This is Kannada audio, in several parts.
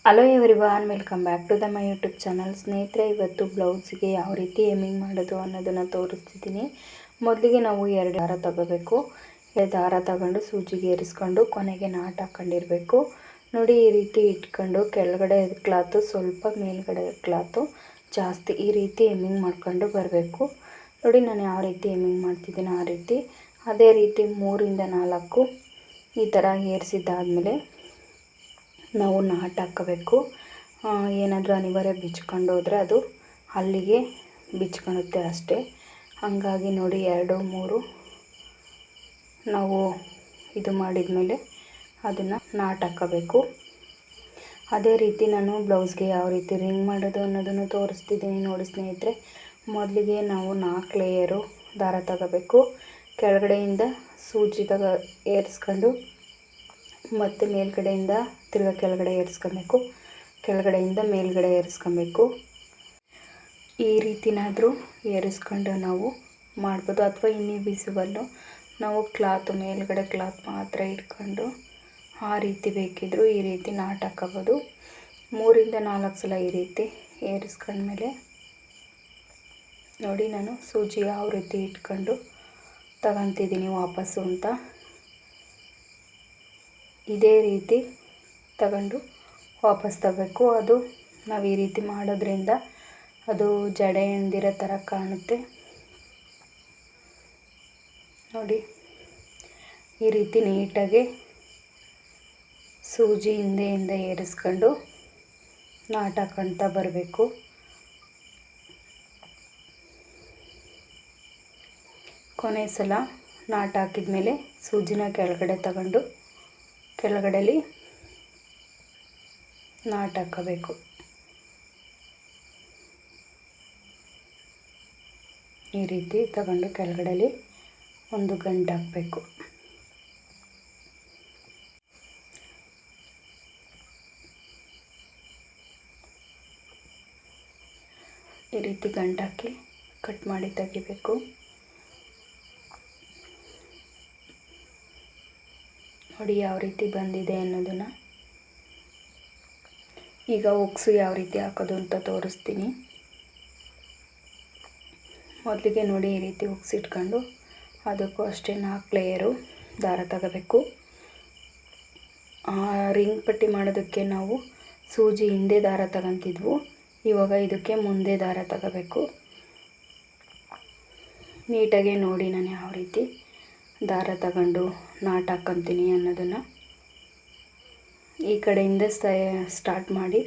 Hello everyone, welcome back to my YouTube channel. ಸ್ನೇಹಿತರೆ, ಇವತ್ತು ಬ್ಲೌಸ್ಗೆ ಯಾವ ರೀತಿ ಎಮ್ಮಿಂಗ್ ಮಾಡೋದು ಅನ್ನೋದನ್ನು ತೋರಿಸ್ತಿದ್ದೀನಿ. ಮೊದಲಿಗೆ ನಾವು 2 ದಾರ ತಗೋಬೇಕು. ದಾರ ತಗೊಂಡು ಸೂಜಿಗೆ ಏರಿಸ್ಕೊಂಡು ಕೊನೆಗೆ ನಾಟ್ ಹಾಕ್ಕೊಂಡಿರಬೇಕು. ನೋಡಿ, ಈ ರೀತಿ ಇಟ್ಕೊಂಡು ಕೆಳಗಡೆ ಕ್ಲಾತು ಸ್ವಲ್ಪ, ಮೇಲ್ಗಡೆ ಕ್ಲಾತು ಜಾಸ್ತಿ, ಈ ರೀತಿ ಎಮ್ಮಿಂಗ್ ಮಾಡ್ಕೊಂಡು ಬರಬೇಕು. ನೋಡಿ, ನಾನು ಯಾವ ರೀತಿ ಎಮ್ಮಿಂಗ್ ಮಾಡ್ತಿದ್ದೀನಿ ಆ ರೀತಿ. ಅದೇ ರೀತಿ 3ರಿಂದ 4 ಈ ಥರ ಏರಿಸಿದ್ದಾದಮೇಲೆ ನಾವು ನಾಟ್ ಹಾಕಬೇಕು. ಏನಾದರೂ ಅನಿವಾರ್ಯ ಬಿಚ್ಕೊಂಡು ಹೋದರೆ ಅದು ಅಲ್ಲಿಗೆ ಬಿಚ್ಕೊಳುತ್ತೆ ಅಷ್ಟೇ. ಹಾಗಾಗಿ ನೋಡಿ, 2, 3 ನಾವು ಇದು ಮಾಡಿದ ಮೇಲೆ ಅದನ್ನು ನಾಟ್ ಹಾಕಬೇಕು. ಅದೇ ರೀತಿ ನಾನು ಬ್ಲೌಸ್ಗೆ ಯಾವ ರೀತಿ ರಿಂಗ್ ಮಾಡೋದು ಅನ್ನೋದನ್ನು ತೋರಿಸ್ತಿದ್ದೀನಿ ನೋಡಿ ಸ್ನೇಹಿತರೆ. ಮೊದಲಿಗೆ ನಾವು 4 ಲೇಯರು ದಾರ ತಗೋಬೇಕು. ಕೆಳಗಡೆಯಿಂದ ಸೂಜಿ ಏರಿಸ್ಕೊಂಡು ಮತ್ತು ಮೇಲ್ಗಡೆಯಿಂದ ತಿರ್ಗಾ ಕೆಳಗಡೆ ಏರಿಸ್ಕೊಬೇಕು, ಕೆಳಗಡೆಯಿಂದ ಮೇಲ್ಗಡೆ ಏರಿಸ್ಕೊಬೇಕು. ಈ ರೀತಿನಾದರೂ ಏರಿಸ್ಕೊಂಡು ನಾವು ಮಾಡ್ಬೋದು. ಅಥವಾ ಇನ್ವಿಸಿಬಲ್ಲು ನಾವು ಕ್ಲಾತ್ ಮೇಲ್ಗಡೆ ಕ್ಲಾತ್ ಮಾತ್ರ ಇಟ್ಕೊಂಡು ಆ ರೀತಿ ಬೇಕಿದ್ದರೂ ಈ ರೀತಿ ನಾಟ್ ಹಾಕೋಬೋದು. 3ರಿಂದ 4 ಸಲ ಈ ರೀತಿ ಏರಿಸ್ಕೊಂಡ್ಮೇಲೆ ನೋಡಿ, ನಾನು ಸೂಜಿ ಯಾವ ರೀತಿ ಇಟ್ಕೊಂಡು ತಗೊತಿದ್ದೀನಿ ವಾಪಸ್ಸು ಅಂತ. ಇದೇ ರೀತಿ ತಗೊಂಡು ವಾಪಸ್ ತಗೋಬೇಕು. ಅದು ನಾವು ಈ ರೀತಿ ಮಾಡೋದ್ರಿಂದ ಅದು ಜಡೆ ಎಂದಿರೋ ಥರ ಕಾಣುತ್ತೆ ನೋಡಿ. ಈ ರೀತಿ ನೀಟಾಗಿ ಸೂಜಿ ಹಿಂದೆಯಿಂದ ಏರಿಸ್ಕೊಂಡು ನಾಟ್ ಹಾಕ್ಕೊಳ್ತಾ ಬರಬೇಕು. ಕೊನೆ ಸಲ ನಾಟ್ ಹಾಕಿದ ಮೇಲೆ ಸೂಜಿನ ಕೆಳಗಡೆ ತಗೊಂಡು ಕೆಳಗಡೆಲಿ ನಾಟ್ ಹಾಕಬೇಕು. ಈ ರೀತಿ ತಗೊಂಡು ಕೆಳಗಡೆಲಿ ಒಂದು ಗಂಟು ಹಾಕಬೇಕು. ಈ ರೀತಿ ಗಂಟು ಹಾಕಿ ಕಟ್ ಮಾಡಿ ತೆಗಿಬೇಕು. ನೋಡಿ ಯಾವ ರೀತಿ ಬಂದಿದೆ ಅನ್ನೋದನ್ನು. ಈಗ ಉಕ್ಸು ಯಾವ ರೀತಿ ಹಾಕೋದು ಅಂತ ತೋರಿಸ್ತೀನಿ. ಮೊದಲಿಗೆ ನೋಡಿ, ಈ ರೀತಿ ಉಕ್ಸು ಇಟ್ಕೊಂಡು ಅದಕ್ಕೂ ಅಷ್ಟೇ 4 ಲೇಯರು ದಾರ ತಗೋಬೇಕು. ರಿಂಗ್ ಪಟ್ಟಿ ಮಾಡೋದಕ್ಕೆ ನಾವು ಸೂಜಿ ಹಿಂದೆ ದಾರ ತಗೊತಿದ್ವು, ಇವಾಗ ಇದಕ್ಕೆ ಮುಂದೆ ದಾರ ತಗೋಬೇಕು. ನೀಟಾಗಿ ನೋಡಿ ನಾನು ಯಾವ ರೀತಿ ದಾರ ತಗೊಂಡು ನಾಟ್ ಹಾಕ್ಕೊತೀನಿ ಅನ್ನೋದನ್ನು. ಈ ಕಡೆಯಿಂದ ಸ್ಟಾರ್ಟ್ ಮಾಡಿ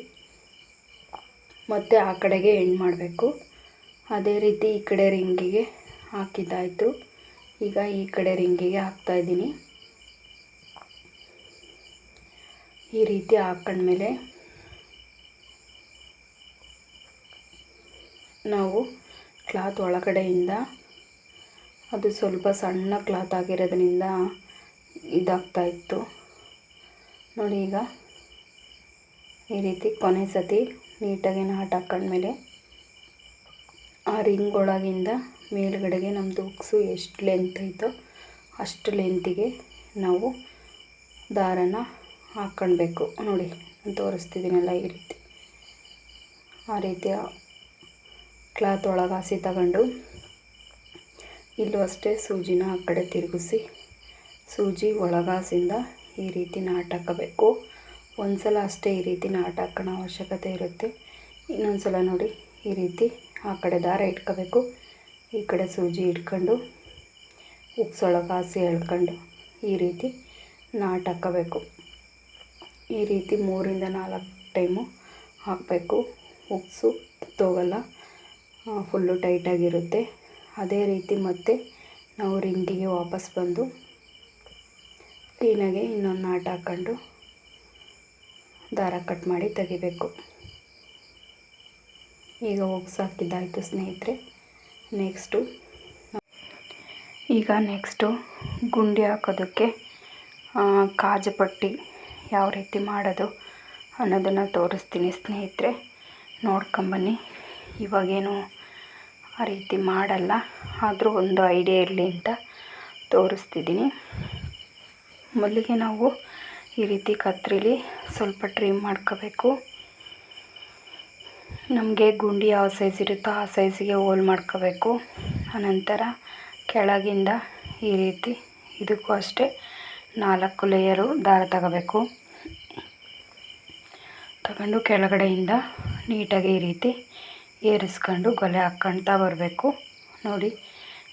ಮತ್ತು ಆ ಕಡೆಗೆ ಎಂಡ್ ಮಾಡಬೇಕು. ಅದೇ ರೀತಿ ಈ ಕಡೆ ರಿಂಗಿಗೆ ಹಾಕಿದ್ದಾಯಿತು. ಈಗ ಈ ಕಡೆ ರಿಂಗಿಗೆ ಹಾಕ್ತಾಯಿದ್ದೀನಿ. ಈ ರೀತಿ ಹಾಕ್ಕೊಂಡ್ಮೇಲೆ ನಾವು ಕ್ಲಾತ್ ಒಳಗಡೆಯಿಂದ, ಅದು ಸ್ವಲ್ಪ ಸಣ್ಣ ಕ್ಲಾತ್ ಆಗಿರೋದ್ರಿಂದ ಇದಾಗ್ತಾಯಿತ್ತು ನೋಡಿ. ಈಗ ಈ ರೀತಿ ಕೊನೆ ಸತಿ ನೀಟಾಗಿ ನಾಟ್ ಹಾಕ್ಕೊಂಡ್ಮೇಲೆ ಆ ರಿಂಗ್ ಒಳಗಿಂದ ಮೇಲ್ಗಡೆಗೆ ನಮ್ಮದು ಉಕ್ಸು ಎಷ್ಟು ಲೆಂತ್ ಐತೋ ಅಷ್ಟು ಲೆಂತಿಗೆ ನಾವು ದಾರನ ಹಾಕ್ಕೊಳ್ಬೇಕು. ನೋಡಿ, ನಾನು ತೋರಿಸ್ತಿದ್ದೀನಲ್ಲ, ಈ ರೀತಿ ಆ ರೀತಿಯ ಕ್ಲಾತ್ ಒಳಗೆ ಹಾಸಿ ತಗೊಂಡು ಇಲ್ಲೂ ಅಷ್ಟೇ ಸೂಜಿನ ಆ ಕಡೆ ತಿರುಗಿಸಿ ಸೂಜಿ ಒಳಗಾಸಿಂದ ಈ ರೀತಿ ನಾಟ್ ಹಾಕಬೇಕು. ಒಂದು ಸಲ ಅಷ್ಟೇ ಈ ರೀತಿ ನಾಟ್ ಹಾಕೋಣ ಅವಶ್ಯಕತೆ ಇರುತ್ತೆ. ಇನ್ನೊಂದು ಸಲ ನೋಡಿ, ಈ ರೀತಿ ಆ ಕಡೆ ದಾರ ಇಟ್ಕೋಬೇಕು, ಈ ಕಡೆ ಸೂಜಿ ಇಟ್ಕೊಂಡು ಉಕ್ಸೊಳಗೆ ಹಾಸಿ ಎಳ್ಕೊಂಡು ಈ ರೀತಿ ನಾಟ್ ಹಾಕೋಬೇಕು. ಈ ರೀತಿ 3ರಿಂದ 4 ಟೈಮು ಹಾಕಬೇಕು. ಉಕ್ಸು ತೋಗಲ್ಲ, ಫುಲ್ಲು ಟೈಟಾಗಿರುತ್ತೆ. ಅದೇ ರೀತಿ ಮತ್ತೆ ನಾವು ರಿಂಗಿಗೆ ವಾಪಸ್ ಬಂದು ಕ್ಲೀನಾಗಿ ಇನ್ನೊಂದು ನಾಟ್ ಹಾಕ್ಕೊಂಡು ದಾರ ಕಟ್ ಮಾಡಿ ತೆಗಿಬೇಕು. ಈಗ ಉಕ್ಸು ಹಾಕಿದ್ದಾಯಿತು ಸ್ನೇಹಿತರೆ. ನೆಕ್ಸ್ಟು ಗುಂಡಿ ಹಾಕೋದಕ್ಕೆ ಕಾಜುಪಟ್ಟಿ ಯಾವ ರೀತಿ ಮಾಡೋದು ಅನ್ನೋದನ್ನು ತೋರಿಸ್ತೀನಿ ಸ್ನೇಹಿತರೆ. ನೋಡ್ಕೊಂಬನ್ನಿ. ಇವಾಗೇನು ಆ ರೀತಿ ಮಾಡಲ್ಲ, ಆದರೂ ಒಂದು ಐಡಿಯಾ ಇರಲಿ ಅಂತ ತೋರಿಸ್ತಿದ್ದೀನಿ. ಮೊದಲಿಗೆ ನಾವು ಈ ರೀತಿ ಕತ್ರಿಲಿ ಸ್ವಲ್ಪ ಟ್ರಿಮ್ ಮಾಡ್ಕೋಬೇಕು. ನಮಗೆ ಗುಂಡಿ ಯಾವ ಸೈಜ್ ಇರುತ್ತೋ ಆ ಸೈಜಿಗೆ ಹೋಲ್ ಮಾಡ್ಕೋಬೇಕು. ಆನಂತರ ಕೆಳಗಿಂದ ಈ ರೀತಿ ಇದಕ್ಕೂ ಅಷ್ಟೇ 4 ಲೇಯರು ದಾರ ತಗೊಂಡು ಕೆಳಗಡೆಯಿಂದ ನೀಟಾಗಿ ಈ ರೀತಿ ಏರಿಸ್ಕೊಂಡು ಗೊಲೆ ಹಾಕ್ಕೊಳ್ತಾ ಬರಬೇಕು. ನೋಡಿ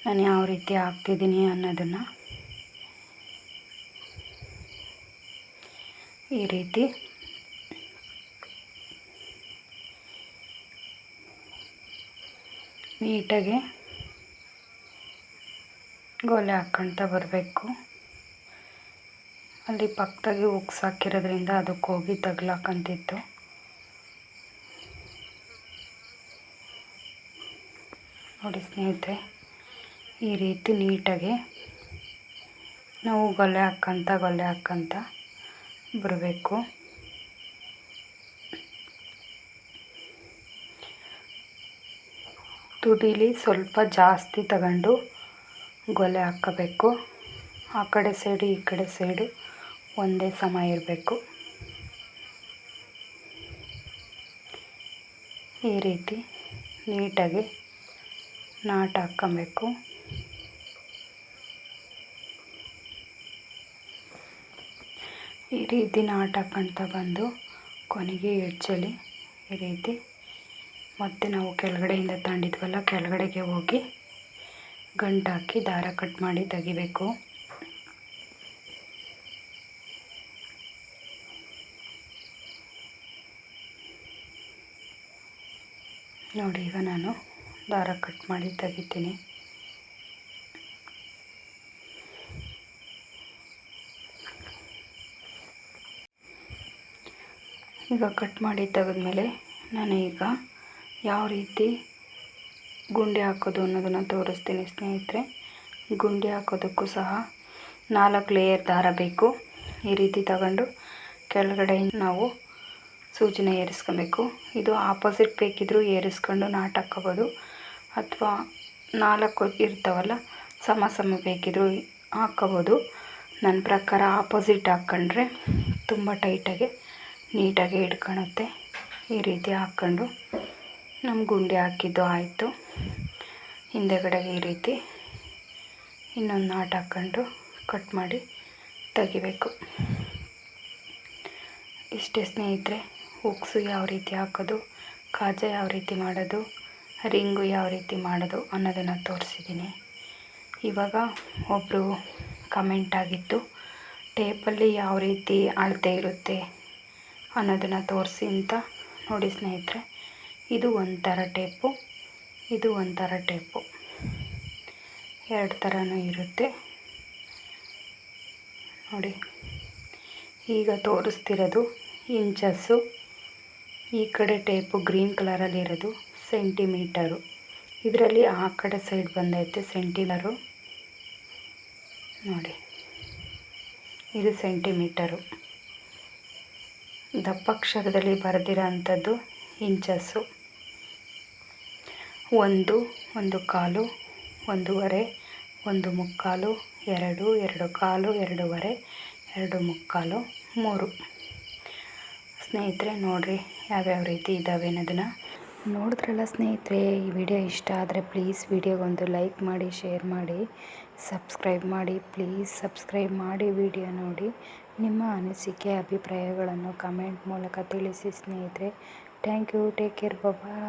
ನಾನು ಯಾವ ರೀತಿ ಹಾಕ್ತಿದ್ದೀನಿ ಅನ್ನೋದನ್ನು. ಈ ರೀತಿ ನೀಟಾಗಿ ಗೊಲೆ ಹಾಕ್ಕೊಳ್ತಾ ಬರಬೇಕು. ಅಲ್ಲಿ ಪಕ್ಕದಾಗಿ ಉಕ್ಸ್ ಹಾಕಿರೋದ್ರಿಂದ ಅದಕ್ಕೆ ಹೋಗಿ ತಗ್ಲಾಕಂತಿತ್ತು. ನೋಡಿ ಸ್ನೇಹಿತರೆ, ಈ ರೀತಿ ನೀಟಾಗಿ ನಾವು ಗೊಲೆ ಹಾಕ್ಕೊಂತ ಬರಬೇಕು. ತುದಿಲಿ ಸ್ವಲ್ಪ ಜಾಸ್ತಿ ತಗೊಂಡು ಗೊಲೆ ಹಾಕ್ಕೋಬೇಕು. ಆ ಕಡೆ ಸೈಡು ಈ ಕಡೆ ಸೈಡು ಒಂದೇ ಸಮ ಇರಬೇಕು. ಈ ರೀತಿ ನೀಟಾಗಿ ನಾಟ್ ಹಾಕ್ಕೊಬೇಕು. ಈ ರೀತಿ ನಾಟ್ ಹಾಕ್ಕೊಳ್ತಾ ಬಂದು ಕೊನೆಗೆ ಎಡ್ಜಲ್ಲಿ ಈ ರೀತಿ ಮತ್ತೆ ನಾವು ಕೆಳಗಡೆಯಿಂದ ತಗೊಂಡಿದ್ವಲ್ಲ, ಕೆಳಗಡೆಗೆ ಹೋಗಿ ಗಂಟು ಹಾಕಿ ದಾರ ಕಟ್ ಮಾಡಿ ತೆಗಿಬೇಕು. ನೋಡಿ, ಈಗ ನಾನು ದಾರ ಕಟ್ ಮಾಡಿ ತೆಗಿತೀನಿ. ಈಗ ಕಟ್ ಮಾಡಿ ತೆಗೆದ್ಮೇಲೆ ನಾನು ಈಗ ಯಾವ ರೀತಿ ಗುಂಡಿ ಹಾಕೋದು ಅನ್ನೋದನ್ನು ತೋರಿಸ್ತೀನಿ ಸ್ನೇಹಿತರೆ. ಗುಂಡಿ ಹಾಕೋದಕ್ಕೂ ಸಹ 4 ಲೇಯರ್ ದಾರ ಬೇಕು. ಈ ರೀತಿ ತಗೊಂಡು ಕೆಳಗಡೆ ನಾವು ಸೂಜಿನ ಏರಿಸ್ಕೊಬೇಕು. ಇದು ಆಪೋಸಿಟ್ ಬೇಕಿದ್ದರೂ ಏರಿಸ್ಕೊಂಡು ನಾಟ್ ಹಾಕ್ಕೋಬೋದು, ಅಥವಾ 4 ಇರ್ತಾವಲ್ಲ ಸಮ ಬೇಕಿದ್ದರೂ ಹಾಕ್ಕೋಬೋದು. ನನ್ನ ಪ್ರಕಾರ ಆಪೋಸಿಟ್ ಹಾಕ್ಕೊಂಡ್ರೆ ತುಂಬ ಟೈಟಾಗಿ ನೀಟಾಗಿ ಹಿಡ್ಕೊಳುತ್ತೆ. ಈ ರೀತಿ ಹಾಕ್ಕೊಂಡು ನಮ್ಮ ಗುಂಡಿ ಹಾಕಿದ್ದು ಆಯಿತು. ಹಿಂದೆಗಡೆಗೆ ಈ ರೀತಿ ಇನ್ನೊಂದು ನಾಟ್ ಹಾಕ್ಕೊಂಡು ಕಟ್ ಮಾಡಿ ತೆಗಿಬೇಕು. ಇಷ್ಟೇ ಸ್ನೇಹಿತರೆ. ಹುಕ್ಸು ಯಾವ ರೀತಿ ಹಾಕೋದು, ಕಾಜಾ ಯಾವ ರೀತಿ ಮಾಡೋದು, ರಿಂಗು ಯಾವ ರೀತಿ ಮಾಡೋದು ಅನ್ನೋದನ್ನು ತೋರಿಸಿದ್ದೀನಿ. ಇವಾಗ ಒಬ್ಬರು ಕಮೆಂಟ್ ಆಗಿತ್ತು, ಟೇಪಲ್ಲಿ ಯಾವ ರೀತಿ ಅಳತೆ ಇರುತ್ತೆ ಅನ್ನೋದನ್ನು ತೋರಿಸಿ ಅಂತ. ನೋಡಿ ಸ್ನೇಹಿತರೆ, ಇದು ಒಂಥರ ಟೇಪು, ಇದು ಒಂಥರ ಟೇಪು, 2 ಥರನೂ ಇರುತ್ತೆ. ನೋಡಿ, ಈಗ ತೋರಿಸ್ತಿರೋದು ಇಂಚಸ್ಸು. ಈ ಕಡೆ ಟೇಪು ಗ್ರೀನ್ ಕಲರಲ್ಲಿರೋದು ಸೆಂಟಿಮೀಟರು. ಇದರಲ್ಲಿ ಆ ಕಡೆ ಸೈಡ್ ಬಂದೈತೆ ಸೆಂಟಿಮೀಟರು. ನೋಡಿ, ಇದು ಸೆಂಟಿಮೀಟರು. ದಪ್ಪಕ್ಷರದಲ್ಲಿ ಬರೆದಿರೋ ಅಂಥದ್ದು ಇಂಚಸ್ಸು. 1, 1/4, 1/2, 1/3, 2, 2/4, 2/2, 2/3, 3. ಸ್ನೇಹಿತರೆ ನೋಡಿರಿ ಯಾವ್ಯಾವ ರೀತಿ ಇದ್ದಾವೆ ಅನ್ನೋದನ್ನು ನೋಡಿದ್ರಲ್ಲ ಸ್ನೇಹಿತರೆ. ಈ ವಿಡಿಯೋ ಇಷ್ಟ ಆದರೆ ಪ್ಲೀಸ್ ವಿಡಿಯೋಗೊಂದು ಲೈಕ್ ಮಾಡಿ, ಶೇರ್ ಮಾಡಿ, ಸಬ್ಸ್ಕ್ರೈಬ್ ಮಾಡಿ. ಪ್ಲೀಸ್ ಸಬ್ಸ್ಕ್ರೈಬ್ ಮಾಡಿ, ವಿಡಿಯೋ ನೋಡಿ. ನಿಮ್ಮ ಅನಿಸಿಕೆ ಅಭಿಪ್ರಾಯಗಳನ್ನು ಕಮೆಂಟ್ ಮೂಲಕ ತಿಳಿಸಿ ಸ್ನೇಹಿತರೆ. Thank you. Take care. Bye.